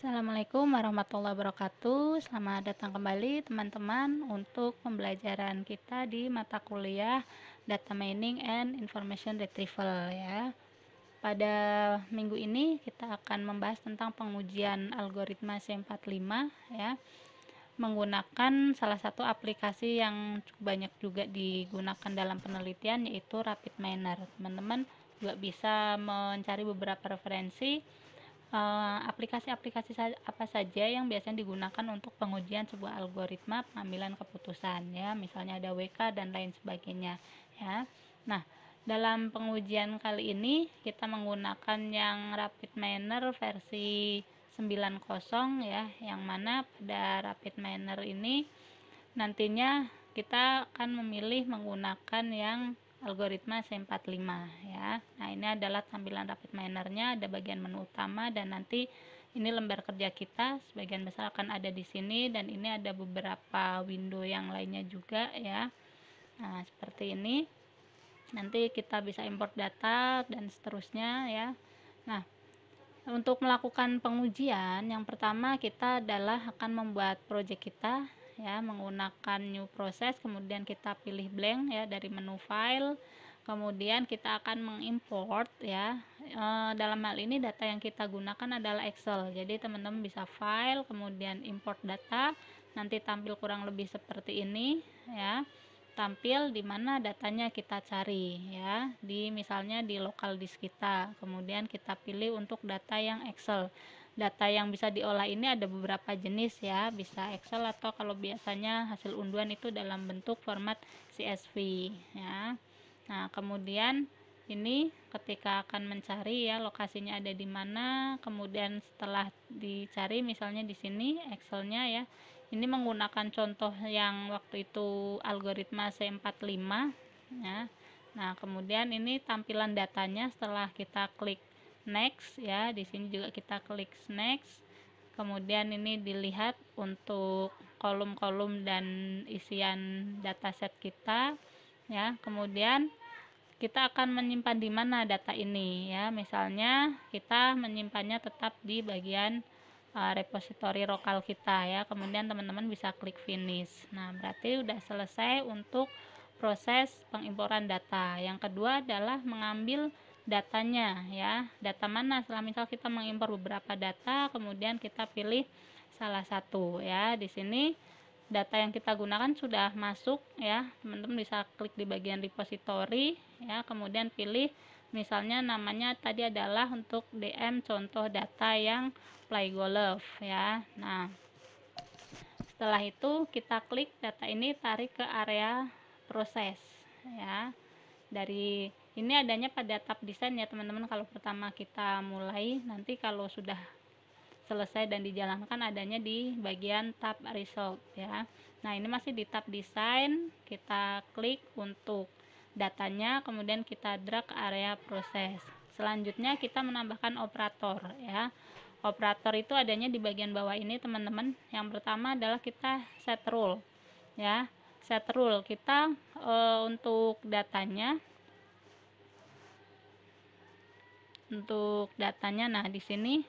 Assalamualaikum warahmatullahi wabarakatuh. Selamat datang kembali teman-teman untuk pembelajaran kita di mata kuliah Data Mining and Information Retrieval ya. Pada minggu ini kita akan membahas tentang pengujian algoritma C45 ya, menggunakan salah satu aplikasi yang cukup banyak juga digunakan dalam penelitian, yaitu RapidMiner. Teman-teman juga bisa mencari beberapa referensi aplikasi-aplikasi apa saja yang biasanya digunakan untuk pengujian sebuah algoritma pengambilan keputusan ya, misalnya ada WK dan lain sebagainya ya. Nah, dalam pengujian kali ini kita menggunakan yang RapidMiner versi 90 ya, yang mana pada RapidMiner ini nantinya kita akan memilih menggunakan yang algoritma C45 ya. Nah, ini adalah tampilan RapidMiner-nya, ada bagian menu utama dan nanti ini lembar kerja kita sebagian besar akan ada di sini, dan ini ada beberapa window yang lainnya juga ya. Nah, seperti ini. Nanti kita bisa import data dan seterusnya ya. Nah, untuk melakukan pengujian, yang pertama kita adalah akan membuat project kita ya, menggunakan new process, kemudian kita pilih blank ya dari menu file, kemudian kita akan mengimport ya. Dalam hal ini data yang kita gunakan adalah Excel, jadi teman-teman bisa file kemudian import data, nanti tampil kurang lebih seperti ini ya, tampil di mana datanya kita cari ya, di misalnya di local disk kita, kemudian kita pilih untuk data yang Excel. Data yang bisa diolah ini ada beberapa jenis ya, bisa Excel atau kalau biasanya hasil unduhan itu dalam bentuk format CSV ya. Nah, kemudian ini ketika akan mencari ya lokasinya ada di mana, kemudian setelah dicari misalnya di sini Excelnya ya, ini menggunakan contoh yang waktu itu algoritma C45 ya. Nah, kemudian ini tampilan datanya setelah kita klik next ya, di sini juga kita klik next. Kemudian ini dilihat untuk kolom-kolom dan isian dataset kita ya. Kemudian kita akan menyimpan di mana data ini ya, misalnya kita menyimpannya tetap di bagian repository lokal kita ya. Kemudian teman-teman bisa klik finish. Nah, berarti udah selesai untuk proses pengimportan data. Yang kedua adalah mengambil datanya ya. Data mana? Setelah misal kita mengimpor beberapa data, kemudian kita pilih salah satu ya. Di sini data yang kita gunakan sudah masuk ya, teman-teman bisa klik di bagian repository ya, kemudian pilih misalnya namanya tadi adalah untuk DM contoh data yang Playgolf ya. Nah, setelah itu kita klik data ini, tarik ke area proses ya. Dari ini adanya pada tab desain ya teman-teman, kalau pertama kita mulai, nanti kalau sudah selesai dan dijalankan adanya di bagian tab result ya. Nah, ini masih di tab desain, kita klik untuk datanya, kemudian kita drag ke area proses. Selanjutnya kita menambahkan operator ya. Operator itu adanya di bagian bawah ini teman-teman. Yang pertama adalah kita set rule ya. Set rule kita untuk datanya, nah di sini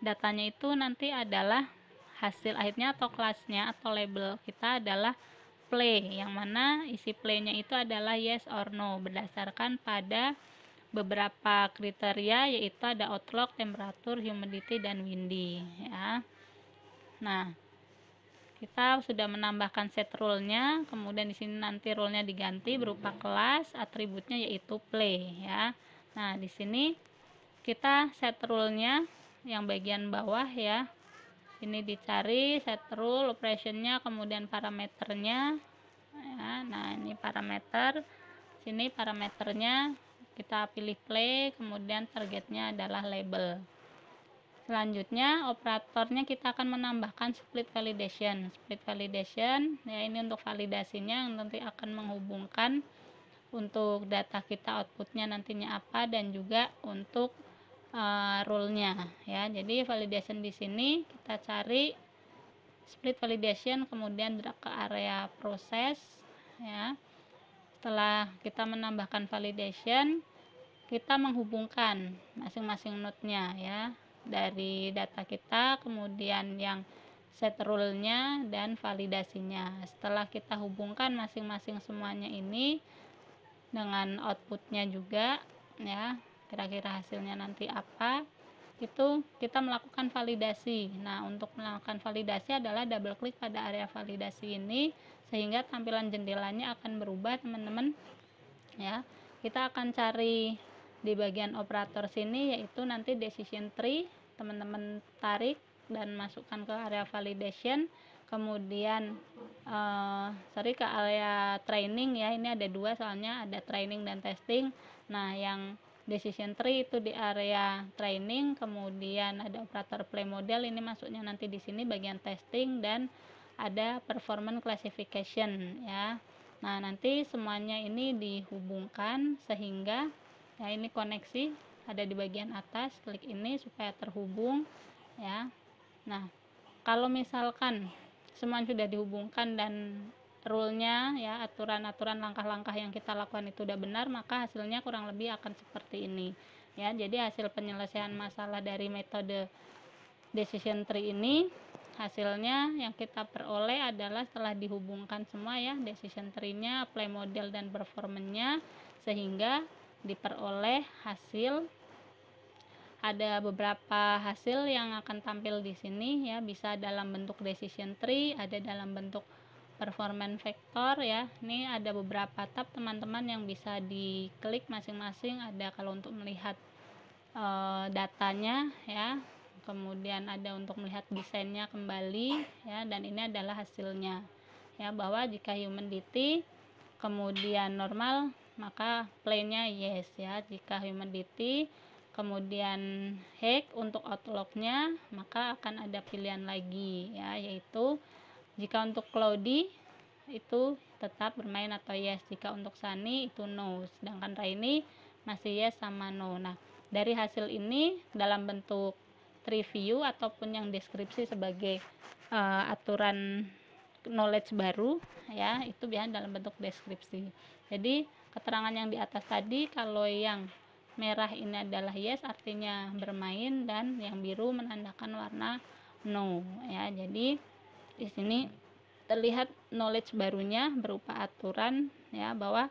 datanya itu nanti adalah hasil akhirnya atau kelasnya atau label kita adalah play, yang mana isi playnya itu adalah yes or no berdasarkan pada beberapa kriteria, yaitu ada outlook, temperatur, humidity, dan windy ya. Nah, kita sudah menambahkan set rule-nya, kemudian di sini nanti rule-nya diganti berupa kelas, atributnya yaitu play ya. Nah, di sini kita set rule-nya yang bagian bawah ya. Ini dicari set rule, operationnya, kemudian parameternya ya. Nah, ini parameter, sini parameternya kita pilih play, kemudian targetnya adalah label. Selanjutnya operatornya kita akan menambahkan split validation. Split validation ya, ini untuk validasinya yang nanti akan menghubungkan untuk data kita outputnya nantinya apa, dan juga untuk rule-nya ya. Jadi validation di sini kita cari split validation, kemudian drag ke area proses ya. Setelah kita menambahkan validation, kita menghubungkan masing-masing node-nya ya. dari data kita, kemudian yang set rule-nya dan validasinya. Setelah kita hubungkan masing-masing semuanya ini dengan outputnya juga, ya kira-kira hasilnya nanti apa, itu kita melakukan validasi. Nah, untuk melakukan validasi adalah double klik pada area validasi ini sehingga tampilan jendelanya akan berubah, teman-teman. Ya, kita akan cari di bagian operator sini, yaitu nanti decision tree. Teman-teman tarik dan masukkan ke area validation, kemudian ke area training, ya ini ada dua soalnya, ada training dan testing. Nah, yang decision tree itu di area training, kemudian ada operator play model, ini masuknya nanti di sini bagian testing, dan ada performance classification, ya. Nah, nanti semuanya ini dihubungkan sehingga, ya ini koneksi ada di bagian atas, klik ini supaya terhubung, ya. Nah, kalau misalkan semua sudah dihubungkan dan rule-nya, ya aturan-aturan langkah-langkah yang kita lakukan itu udah benar, maka hasilnya kurang lebih akan seperti ini, ya. Jadi hasil penyelesaian masalah dari metode decision tree ini, hasilnya yang kita peroleh adalah setelah dihubungkan semua, ya decision tree-nya, play model dan performance-nya, sehingga diperoleh hasil. Ada beberapa hasil yang akan tampil di sini, ya bisa dalam bentuk decision tree, ada dalam bentuk performance vector, ya. Ini ada beberapa tab, teman-teman, yang bisa diklik masing-masing. Ada kalau untuk melihat datanya, ya, kemudian ada untuk melihat desainnya kembali, ya, dan ini adalah hasilnya, ya, bahwa jika humidity kemudian normal maka play-nya yes, ya. Jika humidity kemudian high untuk outlook-nya, maka akan ada pilihan lagi, ya, yaitu jika untuk cloudy itu tetap bermain atau yes, jika untuk sunny itu no, sedangkan rainy masih yes sama no. Nah, dari hasil ini dalam bentuk tree view ataupun yang deskripsi sebagai aturan knowledge baru, ya, itu biasanya dalam bentuk deskripsi. Jadi keterangan yang di atas tadi, kalau yang merah ini adalah yes artinya bermain, dan yang biru menandakan warna no, ya. Jadi di sini terlihat knowledge barunya berupa aturan, ya, bahwa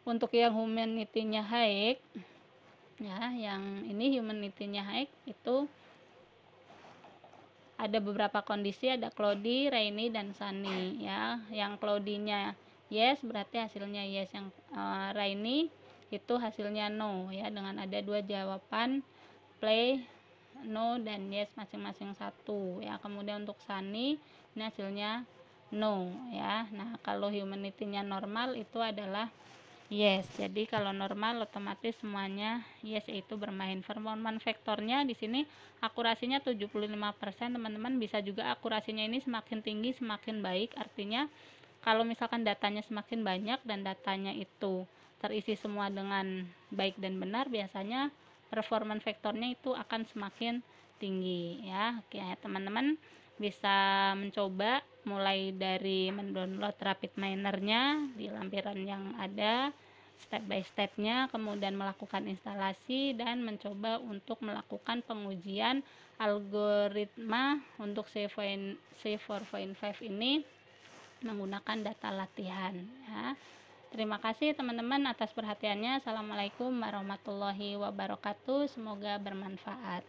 untuk yang humidity-nya high, ya, yang ini humidity-nya high itu ada beberapa kondisi, ada cloudy, rainy, dan sunny, ya. Yang cloudy-nya yes berarti hasilnya yes, yang rainy itu hasilnya no, ya, dengan ada dua jawaban play, no, dan yes masing-masing satu, ya. Kemudian untuk sunny ini hasilnya no, ya. Nah, kalau humidity-nya normal itu adalah yes. Jadi kalau normal otomatis semuanya yes, yaitu bermain. Performance vektornya di sini akurasinya 75%, teman-teman. Bisa juga akurasinya ini semakin tinggi semakin baik. Artinya kalau misalkan datanya semakin banyak dan datanya itu terisi semua dengan baik dan benar, biasanya performance vektornya itu akan semakin tinggi, ya. Oke, teman-teman bisa mencoba mulai dari mendownload RapidMiner-nya di lampiran yang ada step by stepnya, kemudian melakukan instalasi dan mencoba untuk melakukan pengujian algoritma untuk C4.5 ini menggunakan data latihan, ya. Terima kasih teman-teman atas perhatiannya. Assalamualaikum warahmatullahi wabarakatuh. Semoga bermanfaat.